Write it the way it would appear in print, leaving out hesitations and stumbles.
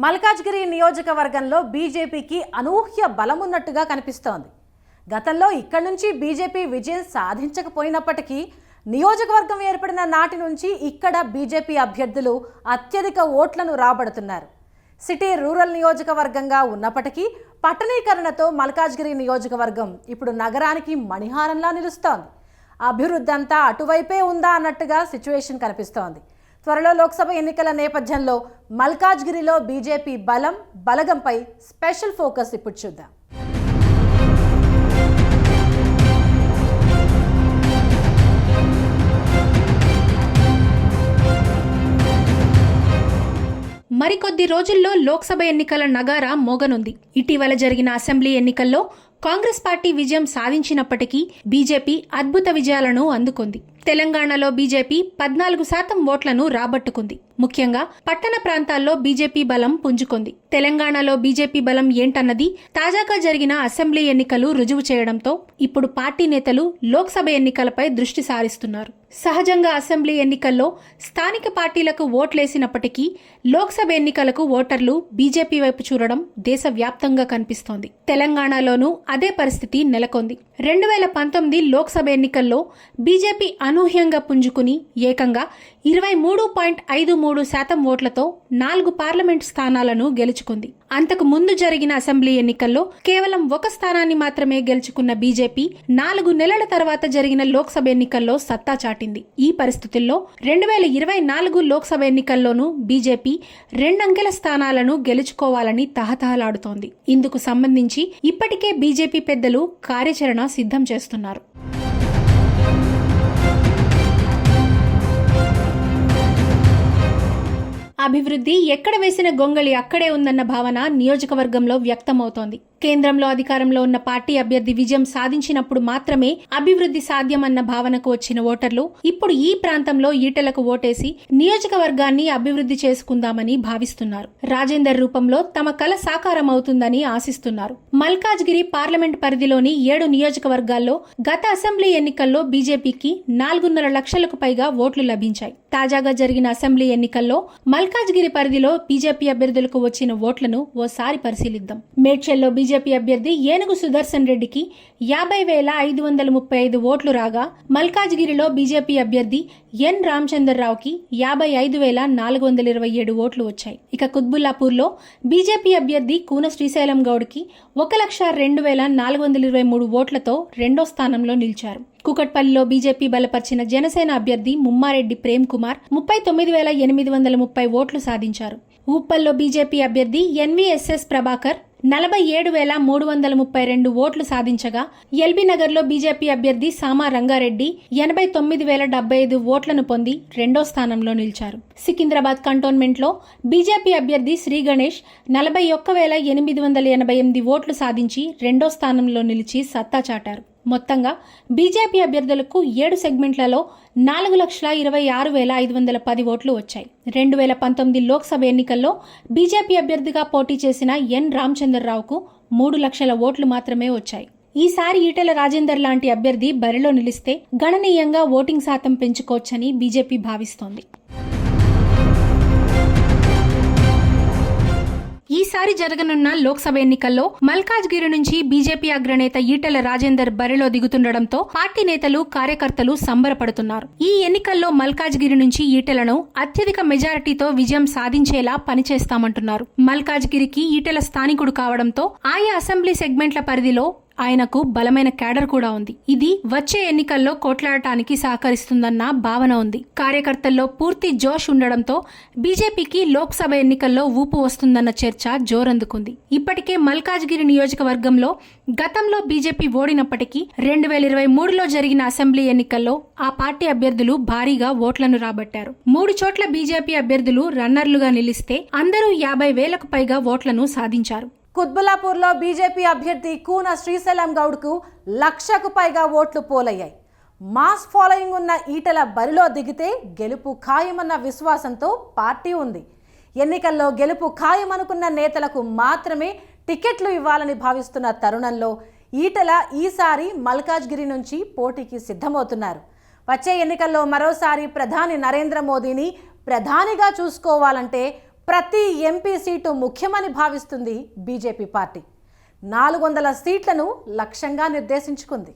మల్కాజ్గిరి నియోజకవర్గంలో బీజేపీకి అనూహ్య బలమున్నట్టుగా కనిపిస్తోంది. గతంలో ఇక్కడి నుంచి బీజేపీ విజయం సాధించకపోయినప్పటికీ నియోజకవర్గం ఏర్పడిన నాటి నుంచి ఇక్కడ బీజేపీ అభ్యర్థులు అత్యధిక ఓట్లను రాబడుతున్నారు. సిటీ రూరల్ నియోజకవర్గంగా ఉన్నప్పటికీ పట్టణీకరణతో మల్కాజ్గిరి నియోజకవర్గం ఇప్పుడు నగరానికి మణిహారంలా నిలుస్తోంది. అభివృద్ధి అంతా అటువైపే ఉందా అన్నట్టుగా సిచ్యువేషన్ కనిపిస్తోంది. త్వరలో లోక్సభ ఎన్నికల నేపథ్యంలో మల్కాజ్గిరిలో బీజేపీ బలగంపై స్పెషల్ ఫోకస్ ఇప్పుడు చూద్దాం. మరికొద్ది రోజుల్లో లోక్సభ ఎన్నికల నగారా మోగనుంది. ఇటీవల జరిగిన అసెంబ్లీ ఎన్నికల్లో కాంగ్రెస్ పార్టీ విజయం సాధించినప్పటికీ బీజేపీ అద్భుత విజయాలను అందుకుంది. తెలంగాణలో బీజేపీ 14% ఓట్లను రాబట్టుకుంది. ముఖ్యంగా పట్టణ ప్రాంతాల్లో బీజేపీ బలం పుంజుకుంది. తెలంగాణలో బీజేపీ బలం ఏంటన్నది తాజాగా జరిగిన అసెంబ్లీ ఎన్నికలు రుజువు చేయడంతో ఇప్పుడు పార్టీ నేతలు లోక్సభ ఎన్నికలపై దృష్టి సారిస్తున్నారు. సహజంగా అసెంబ్లీ ఎన్నికల్లో స్థానిక పార్టీలకు ఓట్లేసినప్పటికీ లోక్సభ ఎన్నికలకు ఓటర్లు బీజేపీ వైపు చూడడం దేశవ్యాప్తంగా కనిపిస్తోంది. తెలంగాణలోనూ అదే పరిస్థితి నెలకొంది. 2019 లోక్సభ ఎన్నికల్లో బీజేపీ అనూహ్యంగా పుంజుకుని ఏకంగా 23.53% ఓట్లతో 4 పార్లమెంట్ స్థానాలను గెలుచుకుంది. అంతకు ముందు జరిగిన అసెంబ్లీ ఎన్నికల్లో కేవలం 1 స్థానాన్ని మాత్రమే గెలుచుకున్న బీజేపీ 4 నెలల తర్వాత జరిగిన లోక్సభ ఎన్నికల్లో సత్తా చాటింది. ఈ పరిస్థితుల్లో 2024 లోక్సభ ఎన్నికల్లోనూ బీజేపీ 2 అంకెల స్థానాలను గెలుచుకోవాలని తహతహలాడుతోంది. ఇందుకు సంబంధించి ఇప్పటికే బీజేపీ పెద్దలు కార్యాచరణ సిద్ధం చేస్తున్నారు. అభివృద్ధి ఎక్కడ వేసిన గొంగళి అక్కడే ఉందన్న భావన నియోజకవర్గంలో వ్యక్తమవుతోంది. కేంద్రంలో అధికారంలో ఉన్న పార్టీ అభ్యర్థి విజయం సాధించినప్పుడు మాత్రమే అభివృద్ధి సాధ్యమన్న భావనకు వచ్చిన ఓటర్లు ఇప్పుడు ఈ ప్రాంతంలో ఈటలకు ఓటేసి నియోజకవర్గాన్ని అభివృద్ధి చేసుకుందామని భావిస్తున్నారు. రాజేందర్ రూపంలో తమ కల సాకారం అవుతుందని ఆశిస్తున్నారు. మల్కాజ్గిరి పార్లమెంట్ పరిధిలోని 7 నియోజకవర్గాల్లో గత అసెంబ్లీ ఎన్నికల్లో బీజేపీకి 4.5 లక్షలకు పైగా ఓట్లు లభించాయి. తాజాగా జరిగిన అసెంబ్లీ ఎన్నికల్లో మల్కాజ్గిరి పరిధిలో బీజేపీ అభ్యర్థులకు వచ్చిన ఓట్లను ఓసారి పరిశీలిద్దాం. మేడ్చల్లో బీజేపీ అభ్యర్థి ఏనుగు సుదర్శన్ రెడ్డికి 50,535 ఓట్లు రాగా మల్కాజ్గిరిలో బీజేపీ అభ్యర్థి ఎన్ రామచంద్రరావుకి 55,427 ఓట్లు వచ్చాయి. ఇక కుత్బుల్లాపూర్లో బీజేపీ అభ్యర్థి కూన శ్రీశైలం గౌడ్కి 1,02,423 ఓట్లతో 2వ స్థానంలో నిలిచారు. కూకట్పల్లిలో బీజేపీ బలపరిచిన జనసేన అభ్యర్థి ముమ్మారెడ్డి ప్రేమ్ కుమార్ 39,830 ఓట్లు సాధించారు. ఉప్పల్లో బీజేపీ అభ్యర్థి ఎన్వీఎస్ఎస్ ప్రభాకర్ 47,332 ఓట్లు సాధించగా ఎల్బీ నగర్ లో బీజేపీ అభ్యర్థి సామా రంగారెడ్డి 89,075 ఓట్లను పొంది 2వ స్థానంలో నిలిచారు. సికింద్రాబాద్ కంటోన్మెంట్ లో బీజేపీ అభ్యర్థి శ్రీ గణేష్ 41,888 ఓట్లు సాధించి 2వ స్థానంలో నిలిచి సత్తా చాటారు. మొత్తంగా బీజేపీ అభ్యర్థులకు 7 సెగ్మెంట్లలో 4,26,510 ఓట్లు వచ్చాయి. 2019 లోక్సభ ఎన్నికల్లో బీజేపీ అభ్యర్థిగా పోటీ చేసిన ఎన్ రామచంద్రరావుకు 3 లక్షల ఓట్లు మాత్రమే వచ్చాయి. ఈసారి ఈటెల రాజేందర్ లాంటి అభ్యర్థి బరిలో నిలిస్తే గణనీయంగా ఓటింగ్ శాతం పెంచుకోవచ్చని బీజేపీ భావిస్తోంది. ఈసారి జరగనున్న లోక్సభ ఎన్నికల్లో మల్కాజ్గిరి నుంచి బీజేపీ అగ్రనేత ఈటెల రాజేందర్ బరిలో దిగుతుండటంతో పార్టీ నేతలు కార్యకర్తలు సంబరపడుతున్నారు. ఈ ఎన్నికల్లో మల్కాజ్గిరి నుంచి ఈటెలను అత్యధిక మెజారిటీతో విజయం సాధించేలా పనిచేస్తామంటున్నారు. మల్కాజ్గిరికి ఈటెల స్థానికుడు కావడంతో ఆయా అసెంబ్లీ సెగ్మెంట్ల పరిధిలో ఆయనకు బలమైన క్యాడర్ కూడా ఉంది. ఇది వచ్చే ఎన్నికల్లో కొట్లాడటానికి సహకరిస్తుందన్న భావన ఉంది. కార్యకర్తల్లో పూర్తి జోష్ ఉండడంతో బీజేపీకి లోక్సభ ఎన్నికల్లో ఊపు వస్తుందన్న చర్చ జోరందుకుంది. ఇప్పటికే మల్కాజ్గిరి నియోజకవర్గంలో గతంలో బీజేపీ ఓడినప్పటికీ 2023లో జరిగిన అసెంబ్లీ ఎన్నికల్లో ఆ పార్టీ అభ్యర్థులు భారీగా ఓట్లను రాబట్టారు. 3 చోట్ల బీజేపీ అభ్యర్థులు రన్నర్లుగా నిలిస్తే అందరూ 50,000కు పైగా ఓట్లను సాధించారు. కుత్బుల్లాపూర్లో బీజేపీ అభ్యర్థి కూన శ్రీశైలం గౌడ్కు 1,00,000కు పైగా ఓట్లు పోలయ్యాయి. మాస్ ఫాలోయింగ్ ఉన్న ఈటెల బరిలో దిగితే గెలుపు ఖాయమన్న విశ్వాసంతో పార్టీ ఉంది. ఎన్నికల్లో గెలుపు ఖాయమనుకున్న నేతలకు మాత్రమే టికెట్లు ఇవ్వాలని భావిస్తున్న తరుణంలో ఈటెల ఈసారి మల్కాజ్గిరి నుంచి పోటీకి సిద్ధమవుతున్నారు. వచ్చే ఎన్నికల్లో మరోసారి ప్రధాని నరేంద్ర మోదీని ప్రధానిగా చూసుకోవాలంటే ప్రతి ఎంపీ సీటు ముఖ్యమని భావిస్తుంది బీజేపీ పార్టీ. 400 సీట్లను లక్ష్యంగా నిర్దేశించుకుంది.